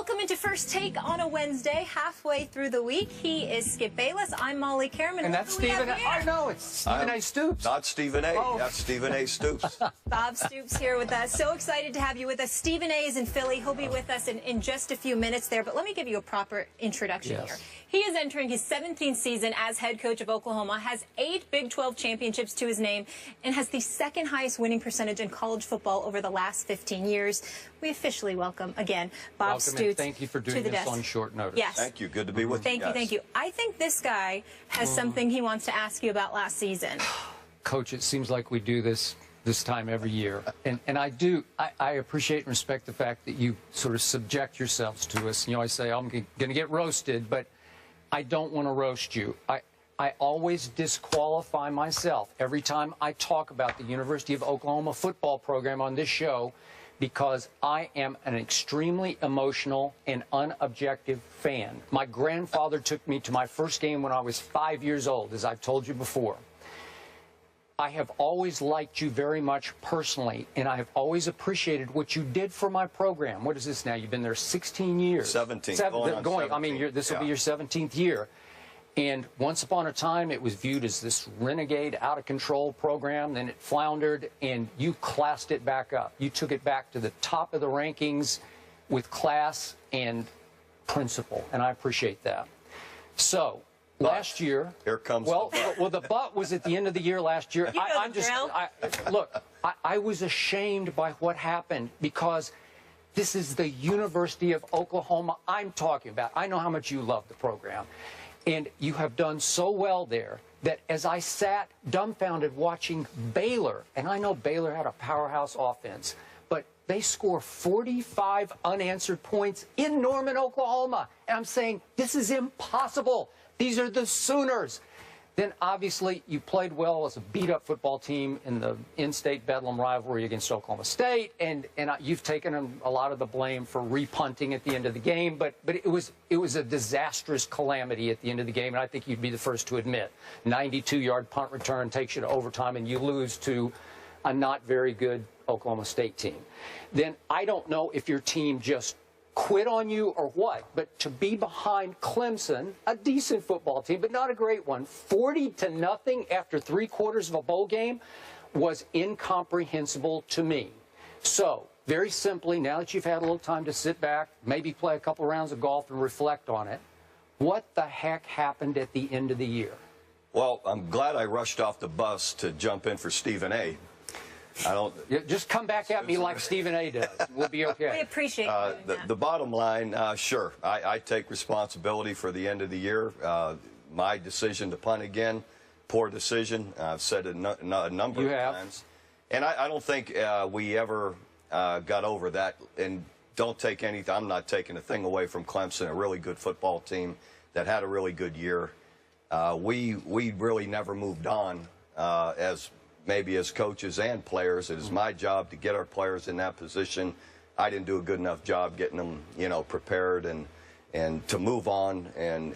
Welcome into First Take on a Wednesday, halfway through the week. He is Skip Bayless. I'm Molly Kerman. And that's Stephen A. I know, it's Stephen A. Stoops. Not Stephen A. Oh. That's Stephen A. Stoops. Bob Stoops here with us. So excited to have you with us. Stephen A. is in Philly. He'll be with us in just a few minutes there. But let me give you a proper introduction here. He is entering his 17th season as head coach of Oklahoma, has 8 Big 12 championships to his name, and has the second highest winning percentage in college football over the last 15 years. We officially welcome, again, Bob Stoops. Thank you for doing this on short notice. Yes. Thank you. Good to be with you guys. Thank you. I think this guy has something he wants to ask you about last season. Coach, it seems like we do this time every year. And I appreciate and respect the fact that you sort of subject yourselves to us. You know, I say, I'm going to get roasted, but I don't want to roast you. I always disqualify myself every time I talk about the University of Oklahoma football program on this show because I am an extremely emotional and unobjective fan. My grandfather took me to my first game when I was 5 years old, as I've told you before. I have always liked you very much personally, and I have always appreciated what you did for my program. What is this now? You've been there 16 years. 17. I mean, this will be your 17th year. And once upon a time, it was viewed as this renegade, out-of-control program. Then it floundered, and you classed it back up. You took it back to the top of the rankings with class and principle, and I appreciate that. So last year, here comes well, the but was at the end of the year last year. I was ashamed by what happened because this is the University of Oklahoma I'm talking about. I know how much you love the program. And you have done so well there that as I sat dumbfounded watching Baylor, and I know Baylor had a powerhouse offense, but they score 45 unanswered points in Norman, Oklahoma. And I'm saying, this is impossible. These are the Sooners. Then, obviously, you played well as a beat-up football team in the in-state Bedlam rivalry against Oklahoma State, and you've taken a lot of the blame for repunting at the end of the game, but it was a disastrous calamity at the end of the game, and I think you'd be the first to admit. 92-yard punt return takes you to overtime, and you lose to a not very good Oklahoma State team. Then I don't know if your team just quit on you or what, but to be behind Clemson, a decent football team, but not a great one, 40-0 after 3/4 of a bowl game was incomprehensible to me. So, very simply, now that you've had a little time to sit back, maybe play a couple rounds of golf and reflect on it, what the heck happened at the end of the year? Well, I'm glad I rushed off the bus to jump in for Stephen A. Just come back at me like Stephen A. does. We'll be okay. We appreciate the bottom line, sure, I take responsibility for the end of the year. My decision to punt again, poor decision. I've said it a number of times. And I don't think we ever got over that. And don't take anything. I'm not taking a thing away from Clemson, a really good football team that had a really good year. We really never moved on maybe as coaches and players. It is my job to get our players in that position. I didn't do a good enough job getting them, prepared and to move on and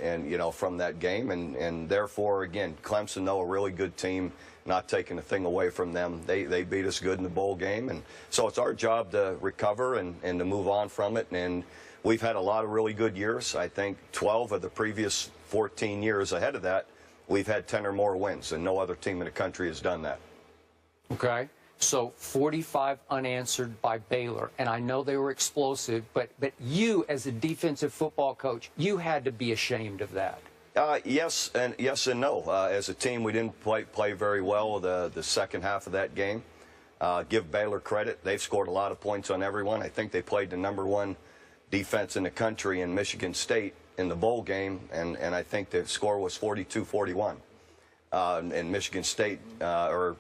from that game. And therefore, again, Clemson, though, a really good team, not taking a thing away from them. They beat us good in the bowl game. And so it's our job to recover and to move on from it. And we've had a lot of really good years. I think 12 of the previous 14 years ahead of that, we've had 10 or more wins, and no other team in the country has done that. Okay, so 45 unanswered by Baylor, and I know they were explosive, but you, as a defensive football coach, you had to be ashamed of that. Yes and no. As a team, we didn't play very well the second half of that game. Give Baylor credit. They've scored a lot of points on everyone. I think they played the #1 defense in the country in Michigan State in the bowl game, and I think the score was 42-41. And Michigan State, Baylor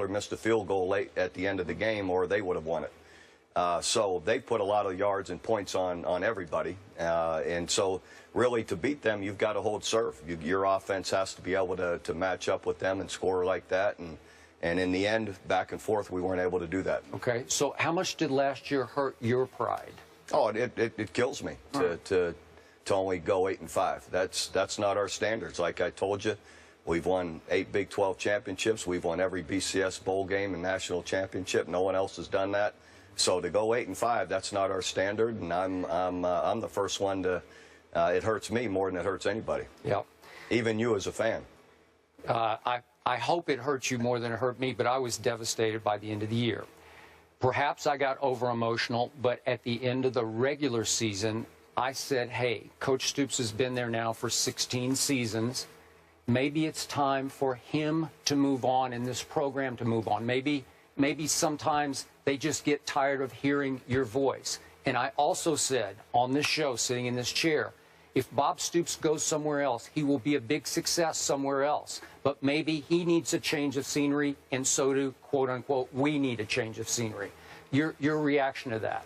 missed a field goal late at the end of the game, or they would have won it. So they put a lot of yards and points on everybody. And so really to beat them, you've got to hold serve. Your offense has to be able to match up with them and score like that. And in the end, back and forth, we weren't able to do that. Okay, so how much did last year hurt your pride? Oh, it kills me to only go 8-5. That's not our standards. Like I told you, we've won 8 Big 12 championships. We've won every BCS bowl game and national championship. No one else has done that. So to go 8-5, that's not our standard, and I'm the first one to. It hurts me more than it hurts anybody. Yep. Even you as a fan. I hope it hurts you more than it hurt me, but I was devastated by the end of the year. Perhaps I got over-emotional, but at the end of the regular season, I said, hey, Coach Stoops has been there now for 16 seasons. Maybe it's time for him to move on and this program to move on. Maybe sometimes they just get tired of hearing your voice. And I also said on this show, sitting in this chair, if Bob Stoops goes somewhere else, he will be a big success somewhere else. But maybe he needs a change of scenery, and so do, quote unquote, we need a change of scenery. Your reaction to that?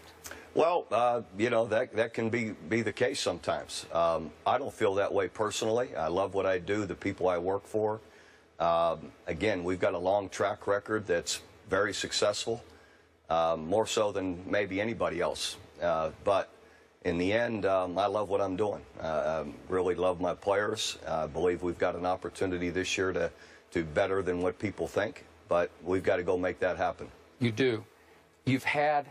Well, you know, that can be the case sometimes. I don't feel that way personally. I love what I do, the people I work for. Again, we've got a long track record that's very successful, more so than maybe anybody else. But in the end, I love what I'm doing. I really love my players. I believe we've got an opportunity this year to do better than what people think, but we've got to go make that happen. You do. You've had,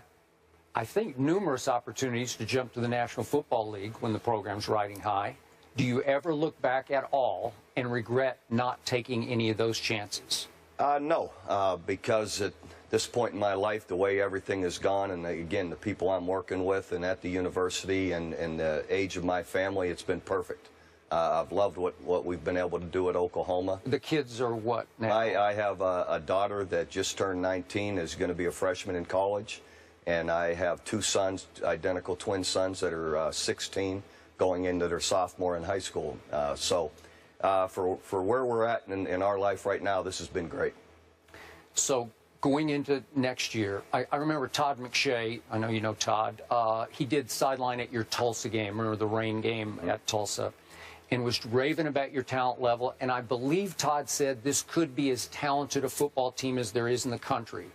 I think, numerous opportunities to jump to the National Football League when the program's riding high. Do you ever look back at all and regret not taking any of those chances? No, because at this point in my life, the way everything has gone, and again, the people I'm working with and at the university and the age of my family, it's been perfect. I've loved what we've been able to do at Oklahoma. The kids are what now? I have a daughter that just turned 19, is going to be a freshman in college. And I have two sons, identical twin sons, that are 16, going into their sophomore in high school. So for where we're at in our life right now, this has been great. So going into next year, I remember Todd McShay, I know you know Todd, he did sideline at your Tulsa game, remember the rain game at Tulsa, and was raving about your talent level. And I believe Todd said this could be as talented a football team as there is in the country.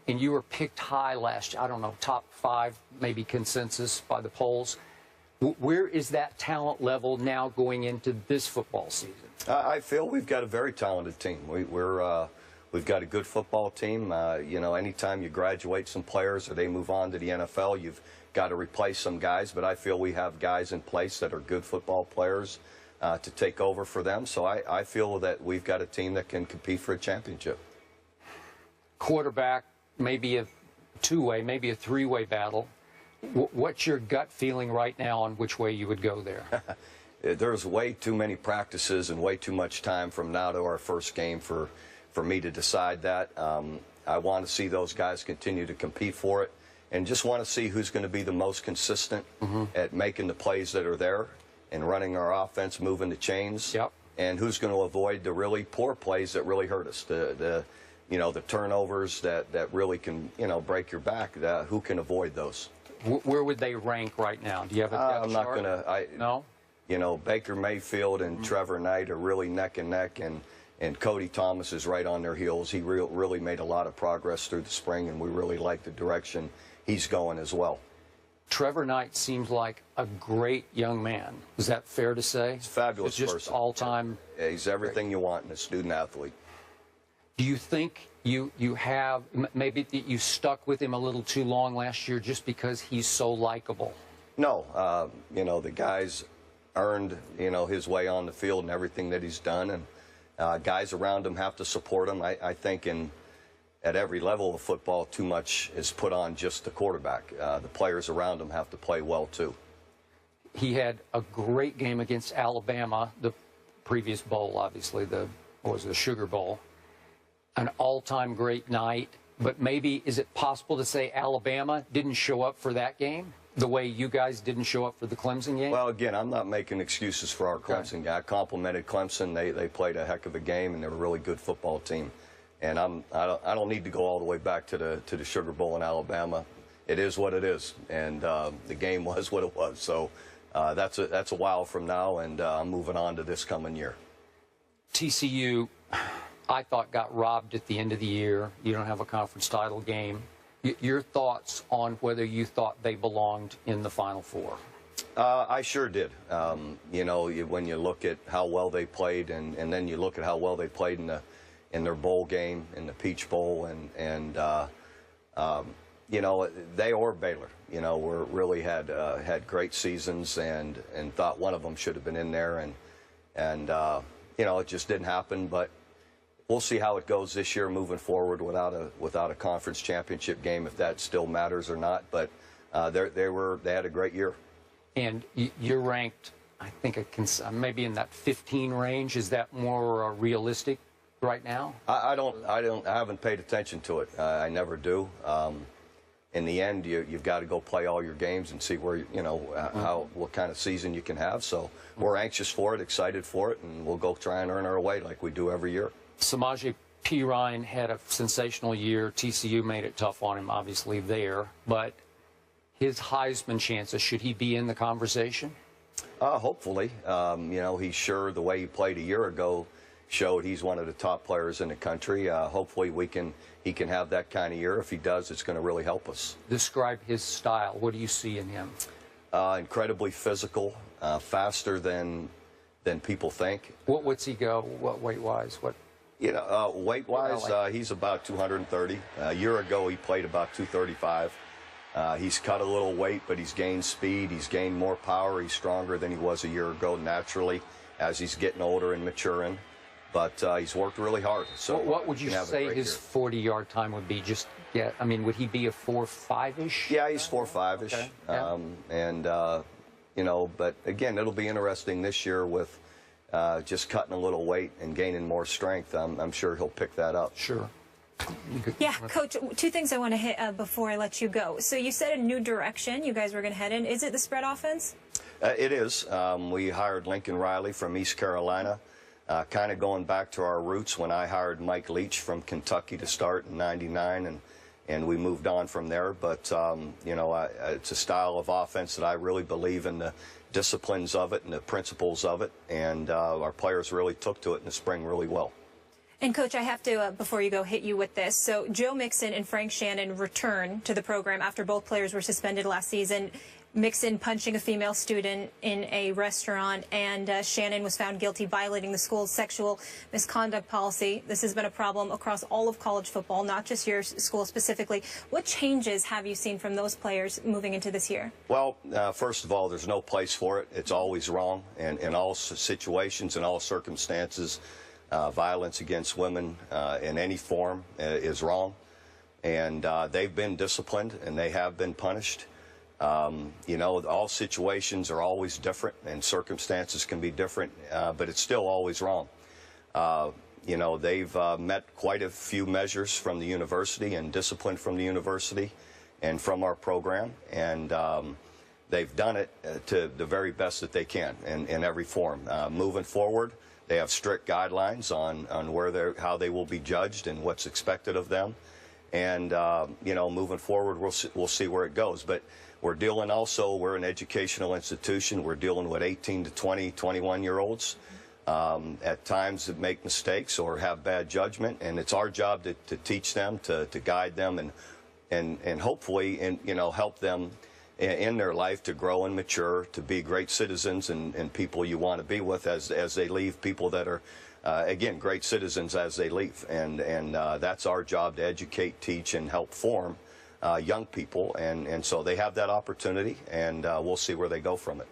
And you were picked high last year, I don't know, top 5, maybe consensus by the polls. Where is that talent level now going into this football season? I feel we've got a very talented team. We've got a good football team. You know, anytime you graduate some players or they move on to the NFL, you've got to replace some guys. But I feel we have guys in place that are good football players to take over for them. So I feel that we've got a team that can compete for a championship. Quarterback, maybe a two-way, maybe a three-way battle. What's your gut feeling right now on which way you would go there? There's way too many practices and way too much time from now to our first game for me to decide that. I want to see those guys continue to compete for it and just want to see who's going to be the most consistent at making the plays that are there and running our offense, moving the chains, and who's going to avoid the really poor plays that really hurt us, you know, the turnovers that really can, you know, break your back. Who can avoid those? Where would they rank right now? Do you have a depth I'm not chart? going to. No? You know, Baker Mayfield and Trevor Knight are really neck and neck, and Cody Thomas is right on their heels. He really made a lot of progress through the spring, and we really like the direction he's going as well. Trevor Knight seems like a great young man. Is that fair to say? He's a fabulous just person. All-time. Yeah, he's everything you want in a student athlete. Do you think you have, maybe that you stuck with him a little too long last year just because he's so likable? No. You know, the guy's earned, you know, his way on the field and everything that he's done, and guys around him have to support him. I think at every level of football, too much is put on just the quarterback. The players around him have to play well, too. He had a great game against Alabama, the previous bowl, obviously, the Sugar Bowl. An all-time great night, but maybe is it possible to say Alabama didn't show up for that game the way you guys didn't show up for the Clemson game? Well, again, I'm not making excuses for our Clemson guy. I complimented Clemson. They played a heck of a game, and they're a really good football team. And I don't need to go all the way back to the Sugar Bowl in Alabama. It is what it is, and the game was what it was. So that's a while from now, and I'm moving on to this coming year. TCU, I thought, got robbed at the end of the year. You don't have a conference title game. Your thoughts on whether you thought they belonged in the Final Four? I sure did. You know, when you look at how well they played, and then you look at how well they played in their bowl game, in the Peach Bowl, and you know, they or Baylor, you know, were really had great seasons, and thought one of them should have been in there, and you know, it just didn't happen. But we'll see how it goes this year moving forward without a conference championship game, if that still matters or not. But they had a great year. And you're ranked, I think, maybe in that 15 range. Is that more realistic right now? I haven't paid attention to it. I never do. In the end, you've got to go play all your games and see where, you know, what kind of season you can have. So we're anxious for it, excited for it, and we'll go try and earn our way like we do every year. Samaje Perine had a sensational year. TCU made it tough on him, obviously, there. But his Heisman chances, should he be in the conversation? Hopefully. You know, he's sure the way he played a year ago showed he's one of the top players in the country. Hopefully he can have that kind of year. If he does, it's going to really help us. Describe his style. What do you see in him? Incredibly physical, faster than people think. What's he go? What weight-wise? What? You know, weight-wise, he's about 230. A year ago, he played about 235. He's cut a little weight, but he's gained speed. He's gained more power. He's stronger than he was a year ago naturally as he's getting older and maturing. But he's worked really hard. So what would you say his 40-yard time would be? Just I mean, would he be a 4.5-ish? Yeah, he's 4.5-ish. Okay. Yeah. You know, but again, it'll be interesting this year with just cutting a little weight and gaining more strength. I'm sure he'll pick that up. Sure. Yeah, Coach, two things I want to hit before I let you go. So you said a new direction you guys were going to head in. Is it the spread offense? It is. We hired Lincoln Riley from East Carolina. Kind of going back to our roots when I hired Mike Leach from Kentucky to start in '99, and we moved on from there. But, you know, it's a style of offense that I really believe in, the disciplines of it and the principles of it, and our players really took to it in the spring really well. And, Coach, I have to, before you go, hit you with this. So Joe Mixon and Frank Shannon returned to the program after both players were suspended last season. Mixon punching a female student in a restaurant, and Shannon was found guilty violating the school's sexual misconduct policy. This has been a problem across all of college football, not just your school specifically. What changes have you seen from those players moving into this year? Well, first of all, there's no place for it. It's always wrong, and in all situations, in all circumstances, violence against women in any form is wrong. And they've been disciplined, and they have been punished. You know, all situations are always different, and circumstances can be different, but it's still always wrong. You know, they've met quite a few measures from the university and discipline from the university and from our program, and they've done it to the very best that they can in every form. Moving forward, they have strict guidelines on where how they will be judged and what's expected of them. And, you know, moving forward, we'll see where it goes. But we're dealing also, we're an educational institution. We're dealing with 18 to 20, 21-year-olds at times that make mistakes or have bad judgment. And it's our job to teach them, to guide them, and hopefully, you know, help them in their life to grow and mature, to be great citizens and people you want to be with as they leave, people that are, again, great citizens as they leave. And that's our job, to educate, teach, and help form young people. And so they have that opportunity, and we'll see where they go from it.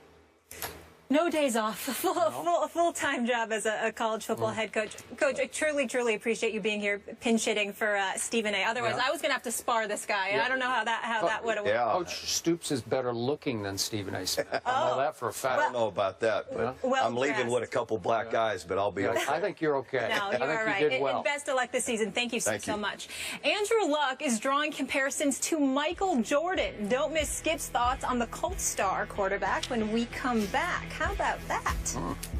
No days off, full-time job as a college football head coach. Coach, I truly appreciate you being here, pinch hitting for Stephen A. Otherwise, I was going to have to spar this guy. Yeah. I don't know how that would have worked. Coach Stoops is better looking than Stephen A. I know that for a fact. I don't know about that, but I'm leaving with a couple black guys, but I'll be okay. I think you're okay. No, you're all right. You did well. And best of luck this season. Thank you so much. Andrew Luck is drawing comparisons to Michael Jordan. Don't miss Skip's thoughts on the Colts star quarterback when we come back. How about that?